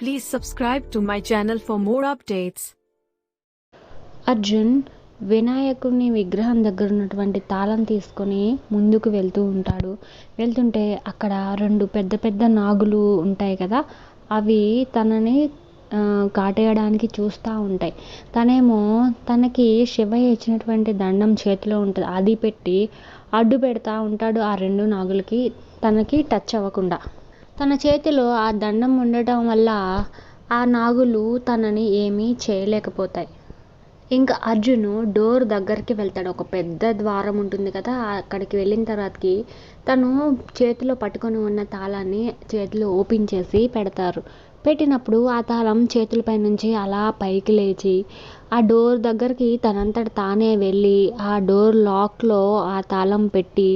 Please subscribe to my channel for more updates. Arjun వినాయకుని విగ్రహం దగ్గర ఉన్నటువంటి తాళం తీసుకొని ముందుకు వెళ్తూ ఉంటాడు. వెళ్తుంటే అక్కడ రెండు పెద్ద పెద్ద నాగులు ఉంటాయి కదా, అవి తనని కాటేయడానికి చూస్తూ ఉంటాయి. తనేమో తనకి శివయ్య ఇచ్చినటువంటి దండం చేతిలో ఉంటుంది, అది పెట్టి అడ్డు పెడతా ఉంటాడు ఆ రెండు నాగులకి, తనకి టచ్ అవ్వకుండా. తన చేతిలో ఆ దండం ఉండటం వల్ల ఆ నాగులు తనని ఏమీ చేయలేకపోతాయి. ఇంకా అర్జును డోర్ దగ్గరికి వెళ్తాడు. ఒక పెద్ద ద్వారం ఉంటుంది కదా, అక్కడికి వెళ్ళిన తర్వాతకి తను చేతిలో పట్టుకొని ఉన్న తాళాన్ని చేతిలో ఓపెన్ చేసి పెడతారు. పెట్టినప్పుడు ఆ తాళం చేతులపై నుంచి అలా పైకి లేచి ఆ డోర్ దగ్గరికి తనంతట తానే వెళ్ళి ఆ డోర్ లాక్లో ఆ తాళం పెట్టి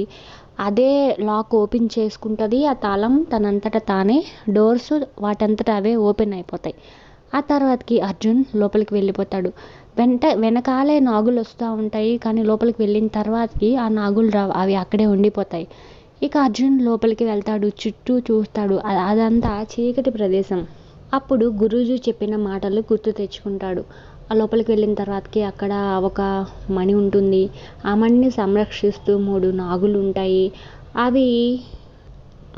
అదే లాక్ ఓపెన్ చేసుకుంటుంది. ఆ తాళం తనంతట తానే డోర్స్ వాటంతట అవే ఓపెన్ అయిపోతాయి. ఆ తర్వాతకి అర్జున్ లోపలికి వెళ్ళిపోతాడు. వెనకాలే నాగులు వస్తూ ఉంటాయి, కానీ లోపలికి వెళ్ళిన తర్వాతకి ఆ నాగులు రావు, అవి అక్కడే ఉండిపోతాయి. ఇక అర్జున్ లోపలికి వెళ్తాడు, చుట్టూ చూస్తాడు, అదంతా చీకటి ప్రదేశం. అప్పుడు గురూజీ చెప్పిన మాటలు గుర్తు తెచ్చుకుంటాడు. ఆ లోపలికి వెళ్ళిన తర్వాతకి అక్కడ ఒక మణి ఉంటుంది. ఆ మణిని సంరక్షిస్తూ 3 నాగులు ఉంటాయి. అవి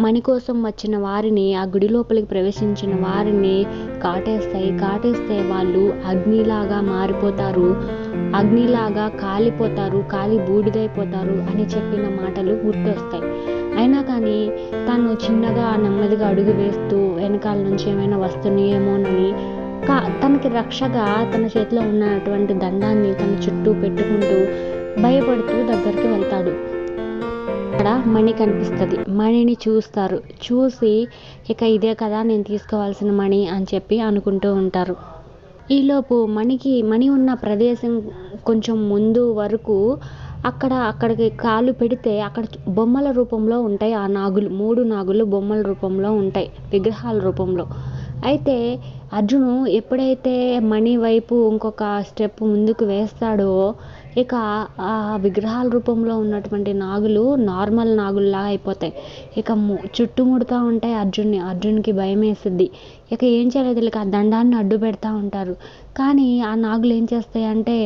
మణి కోసం వచ్చిన వారిని, ఆ గుడి లోపలికి ప్రవేశించిన వారిని కాటేస్తాయి. కాటేస్తే వాళ్ళు అగ్నిలాగా మారిపోతారు, అగ్నిలాగా కాలిపోతారు, కాలి బూడిదైపోతారు అని చెప్పిన మాటలు గుర్తొస్తాయి. అయినా కానీ తను చిన్నగా నెమ్మదిగా అడుగు వేస్తూ వెనకాల నుంచి ఏమైనా వస్తున్నాయేమోనని తనకి రక్షగా తన చేతిలో ఉన్నటువంటి దండాన్ని తన చుట్టూ పెట్టుకుంటూ భయపడుతూ దగ్గరికి వెళ్తాడు. అక్కడ మణి కనిపిస్తుంది. మణిని చూస్తారు. చూసి ఇక ఇదే కదా నేను తీసుకోవాల్సిన మణి అని చెప్పి అనుకుంటూ ఉంటారు. ఈలోపు మణి ఉన్న ప్రదేశం కొంచెం ముందు వరకు అక్కడికి కాలు పెడితే అక్కడ బొమ్మల రూపంలో ఉంటాయి. ఆ నాగులు 3 నాగులు బొమ్మల రూపంలో ఉంటాయి, విగ్రహాల రూపంలో. అయితే అర్జును ఎప్పుడైతే మణి వైపు ఇంకొక స్టెప్ ముందుకు వేస్తాడో ఇక ఆ విగ్రహాల రూపంలో ఉన్నటువంటి నాగులు నార్మల్ నాగుల్లా అయిపోతాయి. ఇక చుట్టుముడుతూ ఉంటాయి అర్జున్కి భయం వేస్తుంది. ఇక ఏం చేయలేదు, ఇక ఆ దండాన్ని అడ్డు పెడతా ఉంటారు. కానీ ఆ నాగులు ఏం చేస్తాయంటే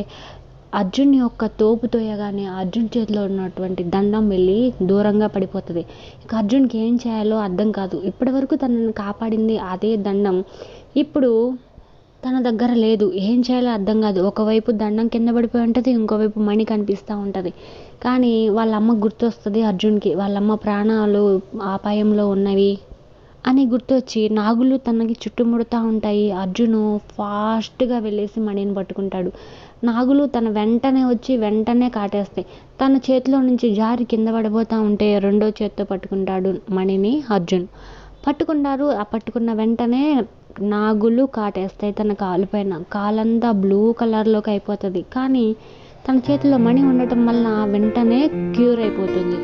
అర్జున్ యొక్క తోపు తోయగానే అర్జున్ చేతిలో ఉన్నటువంటి దండం వెళ్ళి దూరంగా పడిపోతుంది. ఇక అర్జున్కి ఏం చేయాలో అర్థం కాదు. ఇప్పటి వరకు తనని కాపాడింది అదే దండం, ఇప్పుడు తన దగ్గర లేదు. ఏం చేయాలో అర్థం కాదు. ఒకవైపు దండం కింద పడిపోయి ఉంటుంది, ఇంకోవైపు మణి కనిపిస్తూ ఉంటుంది. కానీ వాళ్ళ అమ్మ గుర్తొస్తుంది అర్జున్కి, వాళ్ళమ్మ ప్రాణాలు అపాయంలో ఉన్నవి అని గుర్తొచ్చి నాగులు తనకి చుట్టుముడుతూ ఉంటాయి. అర్జును ఫాస్ట్గా వెళ్ళేసి మణిని పట్టుకుంటాడు. నాగులు తన వెంటనే వచ్చి వెంటనే కాటేస్తాయి. తన చేతిలో నుంచి జారి కింద పడిపోతూ ఉంటే రెండో చేత్తో పట్టుకుంటాడు మణిని అర్జున్. పట్టుకుంటారు. ఆ పట్టుకున్న వెంటనే నాగులు కాటేస్తాయి తన కాలుపైన. కాలంతా బ్లూ కలర్లోకి అయిపోతుంది. కానీ తన చేతిలో మణి ఉండటం వల్ల వెంటనే క్యూర్ అయిపోతుంది.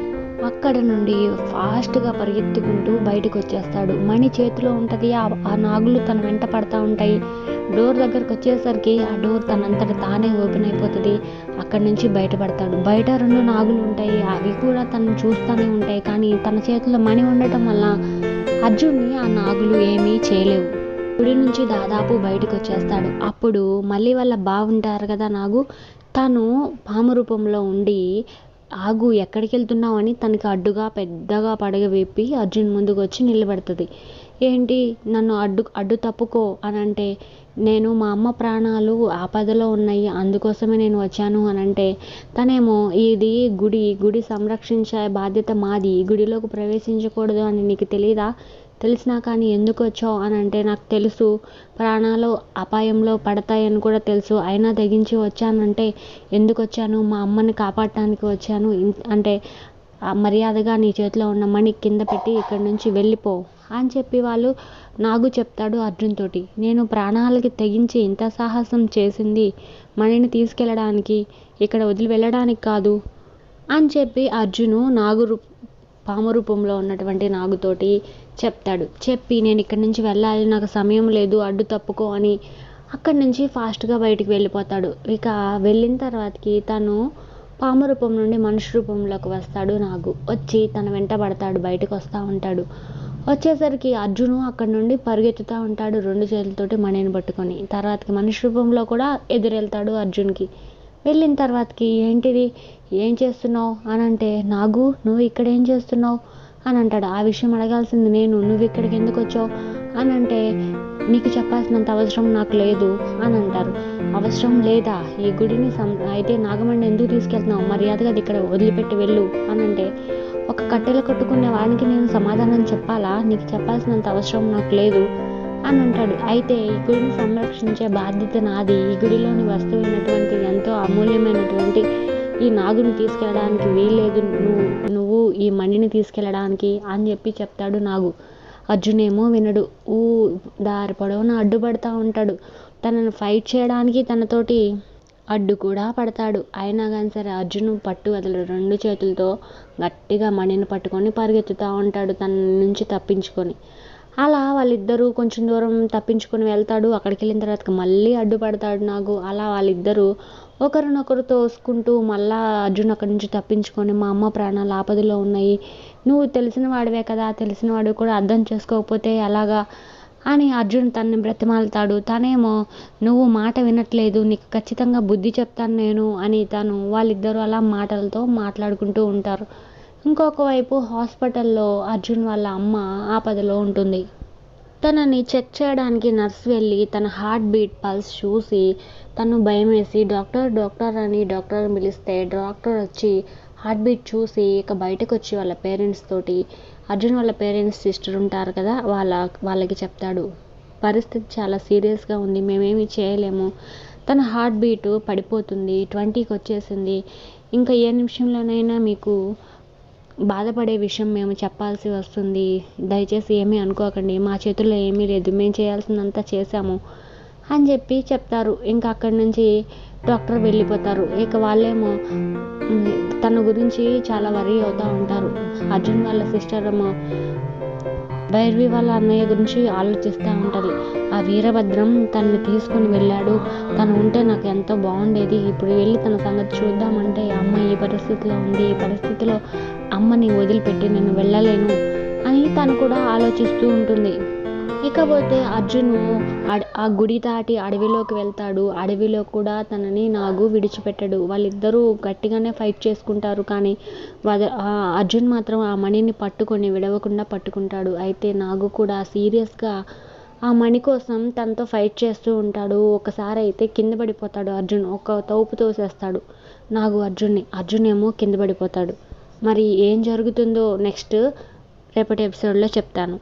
అక్కడ నుండి ఫాస్ట్గా పరిగెత్తుకుంటూ బయటకు వచ్చేస్తాడు. మణి చేతిలో ఉంటుంది. ఆ నాగులు తన వెంట పడతా ఉంటాయి. డోర్ దగ్గరకు వచ్చేసరికి ఆ డోర్ తనంతట తానే ఓపెన్ అయిపోతుంది. అక్కడి నుంచి బయటపడతాడు. బయట 2 నాగులు ఉంటాయి, అవి కూడా తనను చూస్తూనే ఉంటాయి. కానీ తన చేతిలో మణి ఉండటం వల్ల అర్జున్ని ఆ నాగులు ఏమీ చేయలేవు. గుడి నుంచి దాదాపు బయటకు వచ్చేస్తాడు. అప్పుడు మళ్ళీ వాళ్ళ బాగుంటారు కదా నాగు, తను పాము రూపంలో ఉండి ఆగు ఎక్కడికి వెళ్తున్నావు అని తనకి అడ్డుగా పెద్దగా పడగ విప్పి అర్జున్ ముందుకు వచ్చి నిలబడుతుంది. ఏంటి నన్ను అడ్డు తప్పుకో అని అంటే, నేను మా అమ్మ ప్రాణాలు ఆపదలో ఉన్నాయి, అందుకోసమే నేను వచ్చాను అని అంటే, తనేమో ఇది గుడి సంరక్షించే బాధ్యత మాది, గుడిలోకి ప్రవేశించకూడదు అని నీకు తెలీదా, తెలిసినా కానీ ఎందుకు వచ్చావు అని అంటే, నాకు తెలుసు ప్రాణాలు అపాయంలో పడతాయని కూడా తెలుసు, అయినా తెగించి వచ్చానంటే ఎందుకు వచ్చాను, మా అమ్మని కాపాడటానికి వచ్చాను అంటే మర్యాదగా నీ చేతిలో ఉన్న మణి కింద పెట్టి ఇక్కడి నుంచి వెళ్ళిపో అని చెప్పి వాళ్ళు నాగు చెప్తాడు అర్జున్ తోటి. నేను ప్రాణాలకి తెగించి ఇంత సాహసం చేసింది మణిని తీసుకెళ్ళడానికి, ఇక్కడ వదిలి వెళ్ళడానికి కాదు అని చెప్పి అర్జును పాము రూపంలో ఉన్నటువంటి నాగుతోటి చెప్తాడు. చెప్పి నేను ఇక్కడి నుంచి వెళ్ళాలి, నాకు సమయం లేదు, అడ్డు తప్పుకో అని అక్కడి నుంచి ఫాస్ట్గా బయటికి వెళ్ళిపోతాడు. ఇక వెళ్ళిన తర్వాతకి తను పాము రూపం నుండి మనిషి రూపంలోకి వస్తాడు నాగు. వచ్చి తన వెంట పడతాడు, బయటకు వస్తూ ఉంటాడు. వచ్చేసరికి అర్జును అక్కడి నుండి పరిగెత్తుతూ ఉంటాడు 2 చేతులతోటి మణిని పట్టుకొని. తర్వాతకి మనిషి రూపంలో కూడా ఎదురెళ్తాడు అర్జున్‌కి. వెళ్ళిన తర్వాతకి "ఏంటిది? ఏం చేస్తున్నావు?" అనంటే, "నాగు నువ్వు ఇక్కడ ఏం చేస్తున్నావు?" అని అంటాడు. "ఆ విషయం అడగాల్సింది నేను. నువ్వు ఇక్కడికి ఎందుకొచ్చావు?" అనంటే, "నీకు చెప్పాల్సినంత అవసరం నాకు లేదు" అని అంటారు. "అవసరం లేదా? ఈ గుడిని అయితే నాగమణిని ఎందుకు తీసుకెళ్తున్నావు? మర్యాదగా అది ఇక్కడ వదిలిపెట్టి వెళ్ళు" అనంటే, "ఒక కట్టెలు కొట్టుకునే వాడికి నేను సమాధానం చెప్పాలా? నీకు చెప్పాల్సినంత అవసరం నాకు లేదు" అని అంటాడు. "అయితే ఈ గుడిని సంరక్షించే బాధ్యత నాది. ఈ గుడిలోని వస్తువైనటువంటి ఎంతో అమూల్యమైనటువంటి ఈ నాగుని తీసుకెళ్ళడానికి వీల్లేదు నువ్వు ఈ మణిని తీసుకెళ్ళడానికి" అని చెప్తాడు నాగు. అర్జునేమో వినడు. దారి పొడవునా అడ్డుపడతా ఉంటాడు. తనను ఫైట్ చేయడానికి తనతోటి అడ్డు కూడా పడతాడు. అయినా కానీ సరే అర్జును పట్టు వదలడు. 2 చేతులతో గట్టిగా మణిని పట్టుకొని పరిగెత్తుతూ ఉంటాడు తన నుంచి తప్పించుకొని. అలా వాళ్ళిద్దరూ కొంచెం దూరం తప్పించుకొని వెళ్తాడు. అక్కడికెళ్ళిన తర్వాత మళ్ళీ అడ్డుపడతాడు నాగు. అలా వాళ్ళిద్దరూ ఒకరినొకరు తోసుకుంటూ మళ్ళా అర్జున్ అక్కడి నుంచి తప్పించుకొని, "మా అమ్మ ప్రాణాలు ఆపదలో ఉన్నాయి. నువ్వు తెలిసిన వాడివే కదా! తెలిసిన వాడివి కూడా అర్థం చేసుకోకపోతే ఎలాగా?" అని అర్జున్ తనని బ్రతిమాలుతాడు. తనేమో, "నువ్వు మాట వినట్లేదు. నీకు ఖచ్చితంగా బుద్ధి చెప్తాను నేను" అని వాళ్ళిద్దరూ అలా మాటలతో మాట్లాడుకుంటూ ఉంటారు. ఇంకొక వైపు హాస్పిటల్‌లో అర్జున్ వాళ్ళ అమ్మ ఆపదలో ఉంటుంది. తనని చెక్ చేయడానికి నర్స్ వెళ్ళి తన హార్ట్ బీట్, పల్స్ చూసి తను భయమేసి డాక్టర్ డాక్టర్ అని డాక్టర్ని పిలిస్తే డాక్టర్ వచ్చి హార్ట్ బీట్ చూసి ఇక బయటకొచ్చి వాళ్ళ పేరెంట్స్ తోటి, అర్జున్ వాళ్ళ పేరెంట్స్ సిస్టర్ ఉంటారు కదా, వాళ్ళకి చెప్తాడు, "పరిస్థితి చాలా సీరియస్‌గా ఉంది. మేమేమి చేయలేము. తన హార్ట్ బీటు పడిపోతుంది. 20కి వచ్చేసింది. ఇంకా ఏ నిమిషంలోనైనా మీకు బాధపడే విషయం మేము చెప్పాల్సి వస్తుంది. దయచేసి ఏమీ అనుకోకండి. మా చేతుల్లో ఏమీ లేదు. మేము చేయాల్సిందంతా చేశాము" అని చెప్తారు. ఇంకా అక్కడి నుంచి డాక్టర్ వెళ్ళిపోతారు. ఇక వాళ్ళేమో తన గురించి చాలా వరీ అవుతూ ఉంటారు. అర్జున్ వాళ్ళ సిస్టర్ ఏమో భైరవి వాళ్ళ అన్నయ్య గురించి ఆలోచిస్తూ ఉంటుంది. "ఆ వీరభద్రం తనని తీసుకుని వెళ్ళాడు. తను ఉంటే నాకు ఎంతో బాగుండేది. ఇప్పుడు వెళ్ళి తన సంగతి చూద్దామంటే అమ్మ ఈ పరిస్థితిలో ఉంది. ఈ పరిస్థితిలో అమ్మని వదిలిపెట్టి నేను వెళ్ళలేను" అని తను కూడా ఆలోచిస్తూ ఉంటుంది. ఇకపోతే అర్జును ఆ గుడి దాటి అడవిలోకి వెళ్తాడు. అడవిలో కూడా తనని నాగు విడిచిపెట్టడు. వాళ్ళిద్దరూ గట్టిగానే ఫైట్ చేసుకుంటారు. కానీ అర్జున్ మాత్రం ఆ మణిని విడవకుండా పట్టుకుంటాడు. అయితే నాగు కూడా సీరియస్గా ఆ మణి కోసం తనతో ఫైట్ చేస్తూ ఉంటాడు. ఒకసారి అయితే కింద పడిపోతాడు అర్జున్. ఒక తోపు తోసేస్తాడు నాగు అర్జున్ని. అర్జున్ ఏమో కింద పడిపోతాడు. మరి ఏం జరుగుతుందో నెక్స్ట్ రేపటి ఎపిసోడ్లో చెప్తాను.